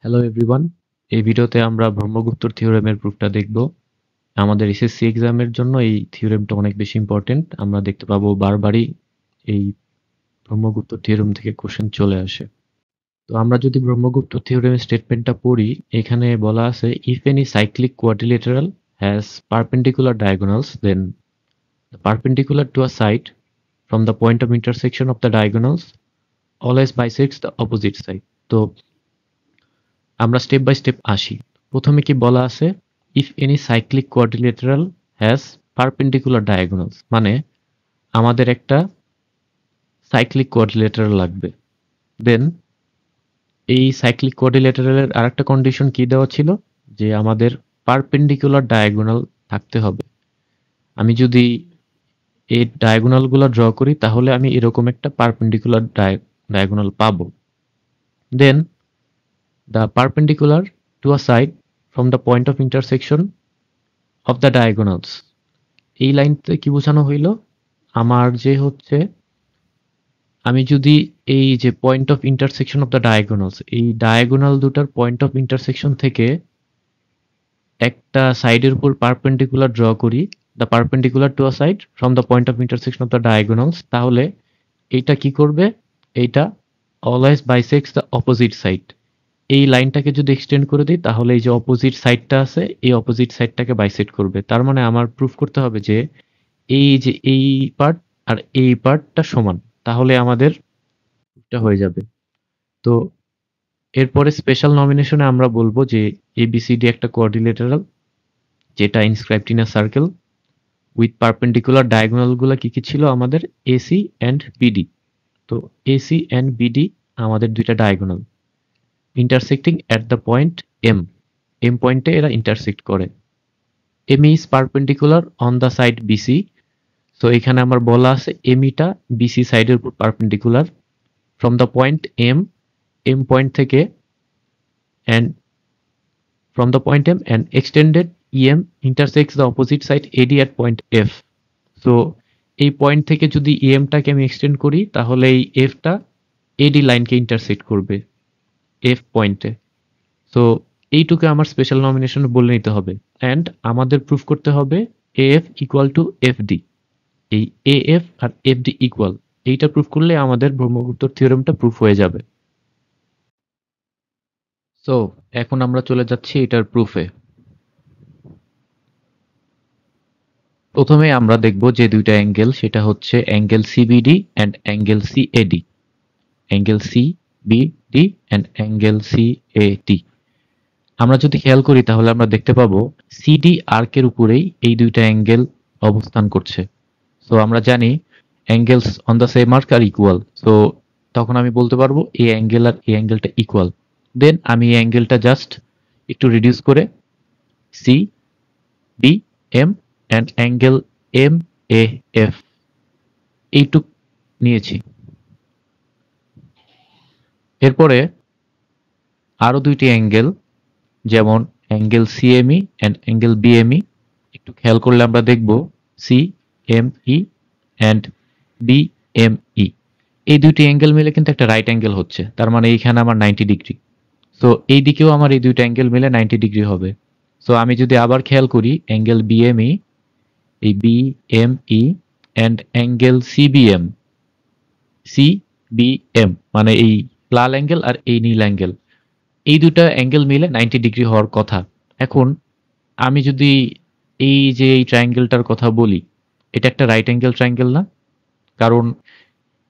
Hello everyone, এই ভিডিওতে আমরা ব্রহ্মগুপ্তর থিওরেমের প্রুফটা দেখব। আমাদের এসএসসি এক্সামের জন্য এই থিওরেমটা অনেক বেশি ইম্পর্টেন্ট। আমরা দেখতে পাবো বারবারই এই ব্রহ্মগুপ্ত থিওরেম থেকে কোশ্চেন চলে আসে। তো আমরা যদি ব্রহ্মগুপ্ত থিওরেমের স্টেটমেন্টটা পড়ি, এখানে বলা আছে if any cyclic quadrilateral has perpendicular diagonals then the perpendicular to a side from the point of intersection of the diagonals always bisects the opposite side. তো আমরা স্টেপ বাই স্টেপ আসি। প্রথমে কি বলা আছে, if any cyclic quadrilateral has perpendicular diagonals, মানে আমাদের একটা সাইক্লিক কোয়াড্রিলেটারাল লাগবে। দেন এই সাইক্লিক কোয়াড্রিলেটারালের আরেকটা কন্ডিশন কি দেওয়া ছিল, যে আমাদের পারপেন্ডিকুলার ডায়াগোনাল থাকতে হবে। আমি যদি এই ডায়াগোনালগুলো ড্র করি তাহলে আমি এরকম একটা পারপেন্ডিকুলার ডায়াগোনাল পাবো। দেন the perpendicular to a side from the point of intersection of the diagonals, এই লাইনতে কি বোঝানো হইল, আমার যে হচ্ছে আমি যদি এই যে point of intersection of the diagonals, এই ডায়াগোনাল দুটার পয়েন্ট অফ ইন্টারসেকশন থেকে একটা সাইডের উপর পারপেন্ডিকুলার ড্র করি, the perpendicular to a side from the point of intersection of the diagonals, তাহলে এইটা কি করবে, এইটা অলওয়েজ বাইসেক্টস দ্য অপোজিট সাইড। এই লাইনটাকে যদি এক্সটেন্ড করে দিই তাহলে এই যে অপোজিট সাইডটা আছে এই অপোজিট সাইডটাকে বাইসেক্ট করবে। তার মানে আমার প্রুফ করতে হবে যে এই পার্ট আর এই পার্টটা সমান, তাহলে আমাদের প্রুফটা হয়ে যাবে। তো এরপরে স্পেশাল নমিনেশনে আমরা বলবো যে এবিসিডি একটা কোঅর্ডিনেটরাল যেটা inscribed in a circle with perpendicular diagonal গুলা কি কি ছিল আমাদের, এসি অ্যান্ড বিডি। তো এসি অ্যান্ড বিডি আমাদের দুইটা diagonal intersecting at the point M. M পয়েন্টে এরা intersect করে। ME is perpendicular on the side BC. So এখানে আমার বলা আছে ME টা BC সাইডের উপর perpendicular from the point M point থেকে and from the point M and extended EM intersects the opposite side AD at point F. So এই point থেকে যদি EM টাকে আমি এক্সটেন্ড করি তাহলে এই F টা AD লাইনকে ইন্টারসেক্ট করবে F পয়েন্টে। সো এইটুকু আমার স্পেশাল নমিনেশন বলে নিতে হবে অ্যান্ড আমাদের প্রুফ করতে হবে AF ইকুয়াল টু FD। এই AF আর FD ইকুয়াল, এইটা প্রুফ করলে আমাদের ব্রহ্মগুপ্তর থিওরেমটা প্রুফ হয়ে যাবে। সো এখন আমরা চলে যাচ্ছি এটার প্রুফে। প্রথমে আমরা দেখব যে দুইটা অ্যাঙ্গেল, সেটা হচ্ছে angle CBD and angle CAD। Angle CBD and angle CAD আমরা যদি খেয়াল করি তাহলে আমরা দেখতে পাবো সিডি আর্কের উপরেই এই দুইটা অ্যাঙ্গেল অবস্থান করছে। সো আমরা জানি angles on the same arc are equal. So তখন আমি বলতে পারবো এই অ্যাঙ্গেল আর এই অ্যাঙ্গেলটা ইকুয়াল। দেন আমি এই অ্যাঙ্গেলটা জাস্ট একটু রিডিউস করে C B M and angle M A F এইটুক নিয়েছি। এরপরে আরো দুইটি অ্যাঙ্গেল, যেমন angle CME and angle BME, একটু খেয়াল করলে আমরা দেখব সিএমই অ্যান্ড বিএমই এই দুইটি অ্যাঙ্গেল মিলে কিন্তু একটা রাইট অ্যাঙ্গেল হচ্ছে, তার মানে এইখানে আমার 90 ডিগ্রি। সো এই দিকেও আমার এই দুইটা অ্যাঙ্গেল মিলে 90 ডিগ্রি হবে। সো আমি যদি আবার খেয়াল করি অ্যাঙ্গেল বিএমই, এই BME and angle CBM, CBM মানে এই লাল অ্যাঙ্গেল আর এই নীল অ্যাঙ্গেল, এই দুটা অ্যাঙ্গেল মিলে 90 ডিগ্রি হওয়ার কথা। এখন আমি যদি এই যে এই ট্রায়াঙ্গেলটার কথা বলি, এটা একটা রাইট অ্যাঙ্গেল ট্রায়াঙ্গেল না? কারণ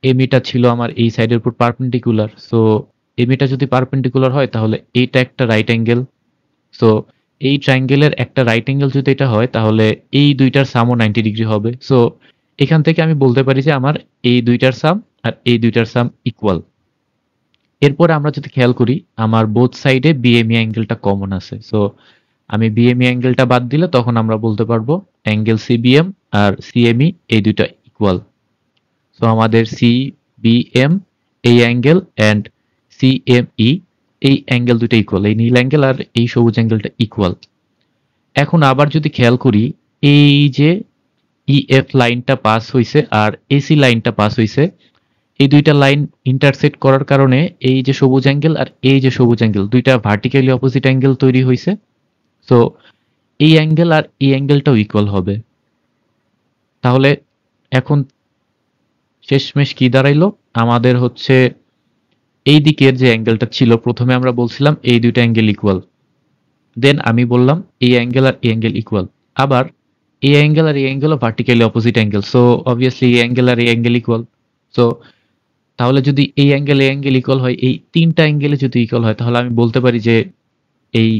এমিটা ছিল আমার এই সাইডের উপর পারপেন্ডিকুলার। সো এমিটা যদি পারপেন্ডিকুলার হয় তাহলে এইটা একটা রাইট অ্যাঙ্গেল। সো এই ট্রায়াঙ্গেলের একটা রাইট অ্যাঙ্গেল যদি এটা হয় তাহলে এই দুইটার সামও 90 ডিগ্রি হবে। সো এখান থেকে আমি বলতে পারি যে আমার এই দুইটার সাম আর এই দুইটার সাম ইকুয়াল। এরপরে আমরা যদি খেয়াল করি আমার বোথ সাইডে বিএমই অ্যাঙ্গেলটা কমন আছে। সো আমি বিএমই অ্যাঙ্গেলটা বাদ দিলে তখন আমরা বলতে পারবো অ্যাঙ্গেল সিবিএম আর সিএমই এই দুইটা ইকুয়াল। সো আমাদের সিবিএম এই অ্যাঙ্গেল অ্যান্ড সিএমই এই অ্যাঙ্গেল দুইটা ইকুয়াল, এই নীল অ্যাঙ্গেল আর এই সবুজ অ্যাঙ্গেলটা ইকুয়াল। এখন আবার যদি খেয়াল করি এই যে ইএফ লাইনটা পাস হইছে আর এসি লাইনটা পাস হইছে, এই দুইটা লাইন ইন্টারসেক্ট করার কারণে এই যে সবুজ অ্যাঙ্গেল আর এই যে সবুজ অ্যাঙ্গেল দুইটা ভার্টিক্যালি অপোজিট অ্যাঙ্গেল তৈরি হয়েছে। সো এই অ্যাঙ্গেল আর এই অ্যাঙ্গেলটাও ইকুয়াল হবে। তাহলে এখন শেষমেশ কি দাঁড়াইলো, আমাদের হচ্ছে এই দিকের যে অ্যাঙ্গেলটা ছিল প্রথমে আমরা বলছিলাম এই দুইটা অ্যাঙ্গেল ইকুয়াল, দেন আমি বললাম এই অ্যাঙ্গেল আর এই অ্যাঙ্গেল ইকুয়াল। আবার এই অ্যাঙ্গেল আর এই অ্যাঙ্গেলও vertically opposite angle, so obviously এই অ্যাঙ্গেল আর এই অ্যাঙ্গেল ইকুয়াল। সো তাহলে যদি এই অ্যাঙ্গেল এই অ্যাঙ্গেল ইকুয়াল হয়, এই তিনটা অ্যাঙ্গেলে যদি ইকুয়াল হয়, তাহলে আমি বলতে পারি যে এই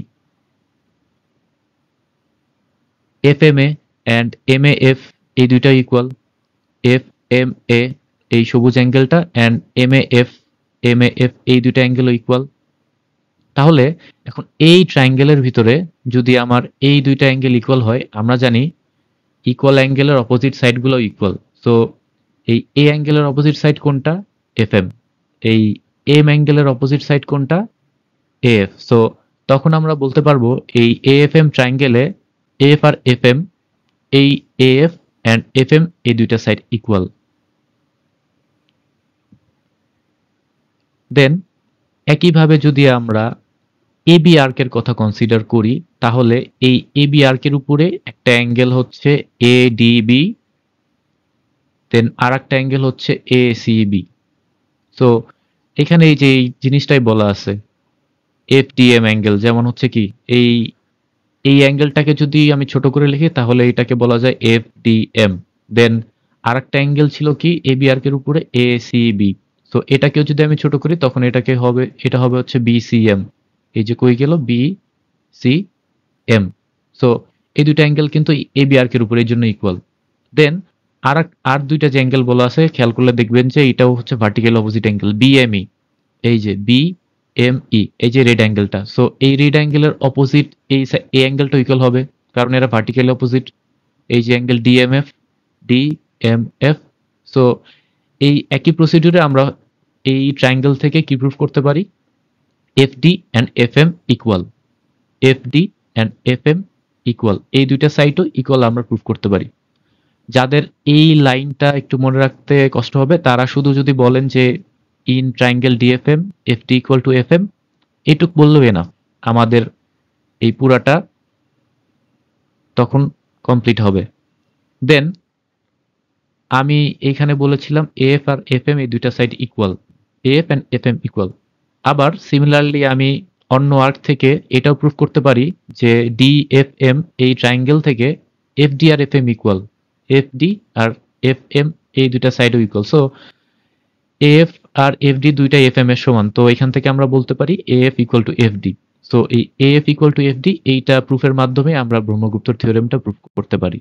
F M A and M A F এই দুইটা ইকুয়াল। এফ এম এ এই সবুজ অ্যাঙ্গেলটা অ্যান্ড এম এ এফ এই দুইটা অ্যাঙ্গেলও ইকুয়াল। তাহলে এখন এই ট্রায়াঙ্গেলের ভিতরে যদি আমার এই দুইটা অ্যাঙ্গেল ইকুয়াল হয়, আমরা জানি ইকুয়াল অ্যাঙ্গেলের অপোজিট সাইডগুলো ইকুয়াল। সো এই এ অ্যাঙ্গেলের অপোজিট সাইড কোনটা? F M. এই এম অ্যাঙ্গেলের অপোজিট সাইড কোনটা? এএফ। সো তখন আমরা বলতে পারবো এই এএফএম ট্রায়াঙ্গেলে এফ আর এফ এম, এই এএফ অ্যান্ড এফ এম এই দুইটা সাইড ইকুয়াল। দেন একইভাবে যদি আমরা এবি আর্কের কথা কনসিডার করি, তাহলে এই এবি আর্কের উপরে একটা অ্যাঙ্গেল হচ্ছে এডিবি, দেন আর একটা অ্যাঙ্গেল হচ্ছে এসিবি। সো এখানে এই যে এই জিনিসটাই বলা আছে এফডিএম অ্যাঙ্গেল, যেমন হচ্ছে কি এই এই অ্যাঙ্গেলটাকে যদি আমি ছোট করে লিখি তাহলে এটাকে বলা যায় এফডিএম। দেন আরেকটা অ্যাঙ্গেল ছিল কি এবি আর্কের উপরে এসিবি। সো এটাকেও যদি আমি ছোট করি তখন এটা হবে হচ্ছে বিসিএম। এই যে কই গেল বিসিএম। সো এই দুইটা অ্যাঙ্গেল কিন্তু এবি আর্কের উপরে এই জন্য ইকুয়াল। দেন আর দুইটা যে অ্যাঙ্গেল বলা আছে খেয়াল করলে দেখবেন যে এটাও হচ্ছে ভার্টিক্যাল অপোজিট অ্যাঙ্গেল বিএমই। এই যে বিএমই এই যে রেড অ্যাঙ্গেলটা, সো এই রেড অ্যাঙ্গেলের অপোজিট এই অ্যাঙ্গেলটা ইকুয়াল হবে কারণ এরা ভার্টিক্যালি অপোজিট। এই যে অ্যাঙ্গেল ডিএমএফ। সো এই একই প্রসিডিউরে আমরা এই ট্রায়াঙ্গেল থেকে কি প্রুফ করতে পারি? FD and FM equal. FD and FM equal, এই দুইটা সাইডও ইকুয়াল আমরা প্রুফ করতে পারি। যাদের এই লাইনটা একটু মনে রাখতে কষ্ট হবে তারা শুধু যদি বলেন যে in triangle DFM FD equal to FM, এইটুক বললেও না, আমাদের এই পুরাটা তখন কমপ্লিট হবে। দেন আমি এইখানে বলেছিলাম এফ আর এফ এম এই দুইটা side equal, F and F M equal. আবার সিমিলারলি আমি অন্য আর্ক থেকে এটাও প্রুফ করতে পারি যে ডি এফ এম এই ট্রায়াঙ্গেল থেকে এফ ডি আর F M equal. F D আর এফ এম এই দুইটা সাইডও ইকুয়াল। সো এফ আর এফ ডি দুইটা এফ এম এর সমান, তো এখান থেকে আমরা বলতে পারি F equal to F D. So এই F equal to F D এইটা প্রুফের মাধ্যমে আমরা ব্রহ্মগুপ্তর থিওরেমটা প্রুফ করতে পারি।